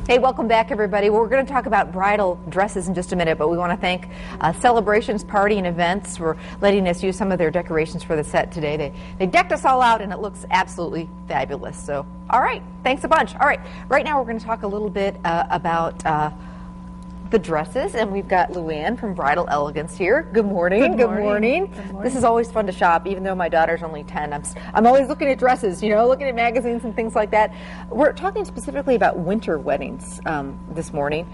Hey, welcome back, everybody. We're going to talk about bridal dresses in just a minute, but we want to thank Celebrations Party and Events for letting us use some of their decorations for the set today. They decked us all out, and it looks absolutely fabulous. So, all right, thanks a bunch. All right, right now we're going to talk a little bit about the dresses, and we've got Luann from Bridal Elegance here. Good morning. Good morning. Good morning. This is always fun to shop, even though my daughter's only 10. I'm always looking at dresses, you know, looking at magazines and things like that. We're talking specifically about winter weddings this morning,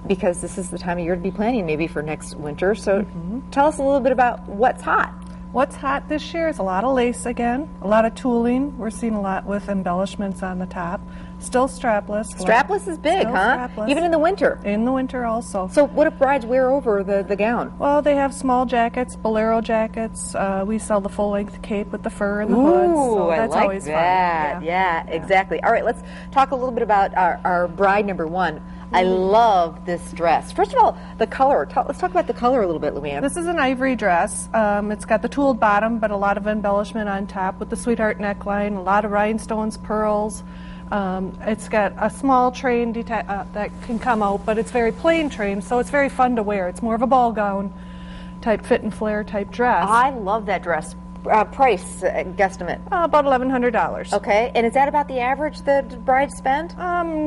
because this is the time of year to be planning maybe for next winter. So tell us a little bit about what's hot. What's hot this year is a lot of lace again, a lot of tooling. We're seeing a lot with embellishments on the top. Still strapless. Strapless is big, huh? Strapless. Even in the winter. In the winter also. So what if brides wear over the gown? Well, they have small jackets, bolero jackets. We sell the full-length cape with the fur and the hoods. So that's I like always that. fun. Yeah, exactly. All right, let's talk a little bit about our bride number one. I love this dress. First of all, the color. Let's talk about the color a little bit, Luann. This is an ivory dress. It's got the tooled bottom, but a lot of embellishment on top with the sweetheart neckline, a lot of rhinestones, pearls. It's got a small train that can come out, but it's very plain train, so it's very fun to wear. It's more of a ball gown type fit and flare type dress. I love that dress. Price guesstimate? About $1,100. Okay, and is that about the average that brides spend?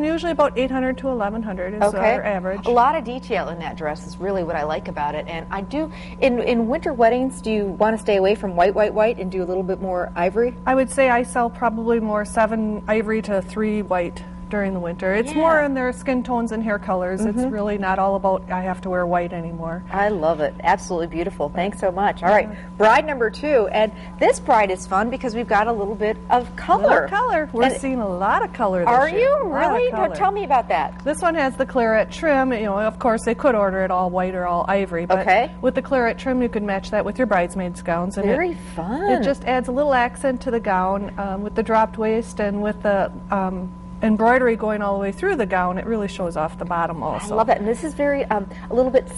Usually about $800 to $1,100 is our average. A lot of detail in that dress is really what I like about it. And I do, in winter weddings, do you want to stay away from white and do a little bit more ivory? I would say I sell probably more 7 ivory to 3 white during the winter. It's more in their skin tones and hair colors. It's really not all about I have to wear white anymore. I love it. Absolutely beautiful. Thanks so much. All right, bride number 2. And this bride is fun because we've got a little bit of color. We're seeing a lot of color this Are year. you? Really? Now, tell me about that. This one has the claret trim. You know, of course, they could order it all white or all ivory. But with the claret trim, you could match that with your bridesmaids' gowns. And Very fun. It just adds a little accent to the gown with the dropped waist and with the embroidery going all the way through the gown. It really shows off the bottom also. I love that. And this is very, a little bit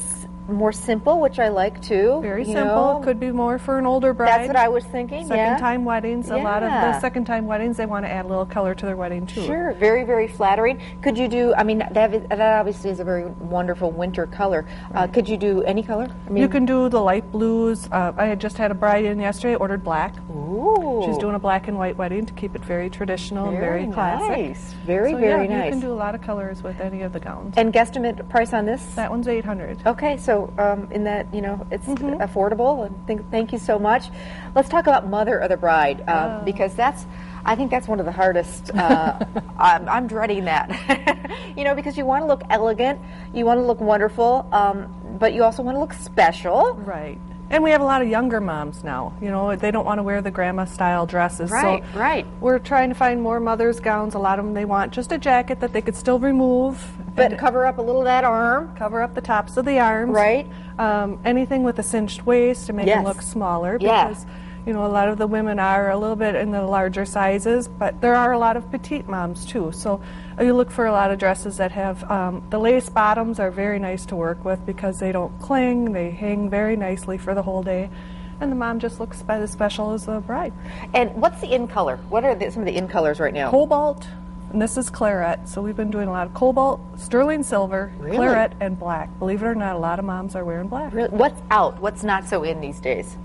more simple, which I like too. Very simple. Could be more for an older bride. That's what I was thinking. Second-time weddings. A lot of the second-time weddings, they want to add a little color to their wedding too. Sure. Very, very flattering. Could you do? I mean, that obviously is a very wonderful winter color. Could you do any color? I mean, you can do the light blues. I had just had a bride in yesterday. Ordered black. Ooh. She's doing a black and white wedding to keep it very traditional and very classic. Nice. Very, so, very nice. nice. You can do a lot of colors with any of the gowns. And guesstimate price on this? That one's $800. Okay, so in that, you know, it's affordable. And thank you so much. Let's talk about mother of the bride because I think that's one of the hardest. I'm dreading that. You know, because you want to look elegant, you want to look wonderful, but you also want to look special. Right. And we have a lot of younger moms now. You know, they don't want to wear the grandma-style dresses. Right, so right. We're trying to find more mothers' gowns. A lot of them, they want just a jacket that they could still remove. But cover up a little of that arm. Cover up the tops of the arms. Right. Anything with a cinched waist to make it look smaller. Because, you know, a lot of the women are a little bit in the larger sizes, but there are a lot of petite moms too. So you look for a lot of dresses that have the lace bottoms are very nice to work with because they don't cling, they hang very nicely for the whole day, and the mom just looks as special as the bride. And what's the in color? What are some of the in colors right now? Cobalt, and this is claret. So we've been doing a lot of cobalt, sterling silver, claret, and black. Believe it or not, a lot of moms are wearing black. Really? What's out? What's not so in these days?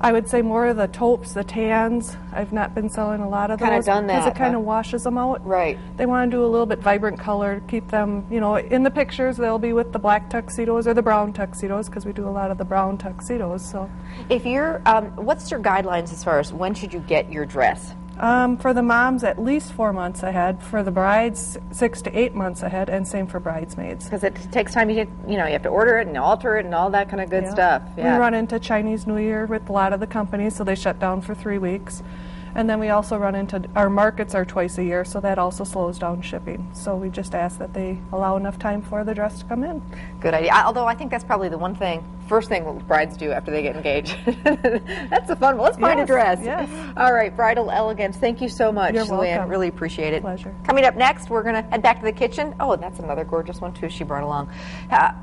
I would say more of the taupes, the tans. I've not been selling a lot of those. Kind of done that. Because it kind of washes them out. Right. They want to do a little bit vibrant color, keep them, you know, in the pictures they'll be with the black tuxedos or the brown tuxedos because we do a lot of the brown tuxedos. So, if you're, what's your guidelines as far as when should you get your dress? For the moms, at least 4 months ahead. For the brides, 6 to 8 months ahead, and same for bridesmaids. Because it takes time. You have to order it and alter it and all that kind of good stuff. Yeah. We run into Chinese New Year with a lot of the companies, so they shut down for 3 weeks. And then we also run into, our markets are twice a year, so that also slows down shipping. So we just ask that they allow enough time for the dress to come in. Good idea. Although I think that's probably the first thing brides do after they get engaged. That's the fun one. Let's find a dress. Yes. All right, Bridal Elegance. Thank you so much, You're Luann. welcome. Really appreciate it. Pleasure. Coming up next, we're going to head back to the kitchen. Oh, and that's another gorgeous one, too, she brought along.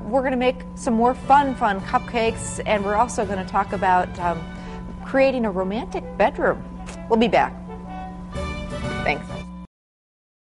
We're going to make some more fun cupcakes, and we're also going to talk about creating a romantic bedroom. We'll be back. Thanks.